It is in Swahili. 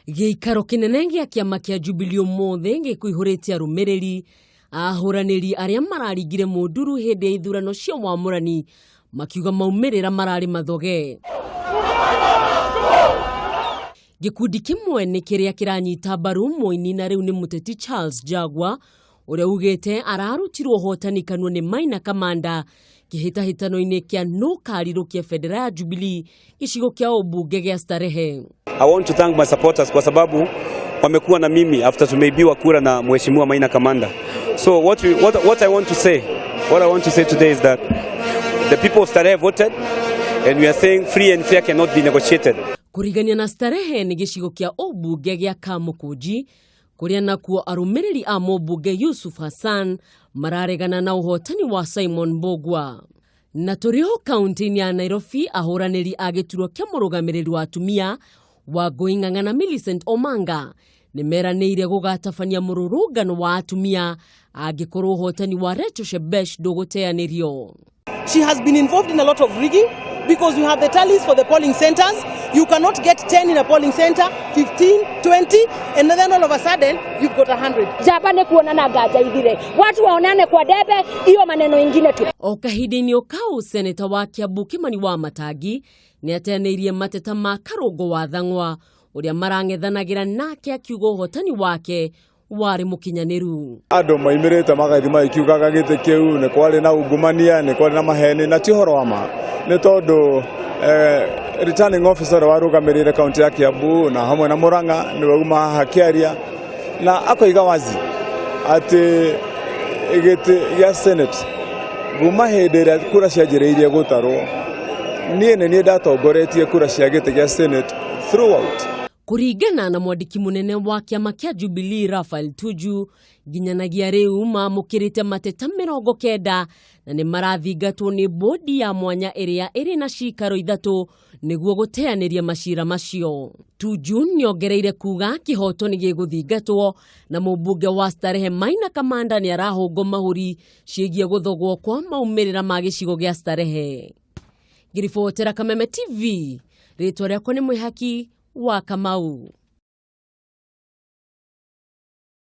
Giikaro kinene gia kiama kia Jubilee umuthi gikuihuritie Arumiriri ahuraniri aria mararingire munduru hindi ya ithurano cia wamurani makiuga maumirira marari mathoge. Gikundi kimwe ni kiria kiranyita mbaru muini na riu ni muteti Charles Njagua uria ugite ararutirwo hotani kanwa ni maina kamanda kihitahitano-ini kia nukarirukia federal ya Jubilee gicigo kia ubunge gia Starehe. I want to thank my supporters kwa sababu wamekuwa na mimi after tumeibiwa kura na mheshimiwa Maina Kamanda. So what I want to say today is that the people of Starehe voted and we are saying free and fair cannot be negotiated. Kuiganira na Starehe ni gicigo kia ubunge gia Kamukuji kuria nakuo Arumiriri a mubunge Yusuf Hassan mararegana na uhotani wa Simon Mbogwa. Na turiho kaunti ya Nairobi ahuraniri agiturwo kia murugamiriri wa atumia wa kuiganira Millicent Omanga nimeranire gugatafania mururungano wa atumia agikorwo uhotani wa Rachel Shebesh nduguteanirio. She has been involved in a lot of rigging because you have the tallies for the polling centers. You cannot get 10 in a polling center, 15, 20, and then all of a sudden you've got 100. Japane kuonana gaja ithire. Watu waonane kwa debe, hiyo maneno ingine tu. Okahidini okau seneta wa Kiambu Kimani wa Matagi ni ateaneirie mateta ma karongo wa thang'wa uria marang'ethanagira nake akiuga uhotani wake wari mukinyaniru. Andu maimirite magathima ikiugaga gite kiu ni kwari na ungumania ni kwari na maheni na ti horo wa ma ni tondu returning officer wa rugamirire kaunti ya Kiambu na hamwe na Murang'a ni wauma hakiaria na akoiga wazi ati igite ya senate guma hindira kura cianjireirie gutarwo nie ndatongoretie kura cia gite ya senate throughout. Kuringana na mwandiki munene wa kiama kia Jubilee Raphael Tuju nginyanagia riu mamukirite mateta 90 na ni marathingatwo ni bodi ya mwanya iria iri na ciikaro ithatu niguo guteaniria macira macio. Tuju niongereire kuga kihoto ni giguthingatwo na mubunge wa Starehe Maina Kamanda ni arahungo mahuri ciigie guthogwo kwa maumirira ma gicigo gia Starehe. Giribotera Kameme TV ritwa riakwa ni mwihaki wa Kamau.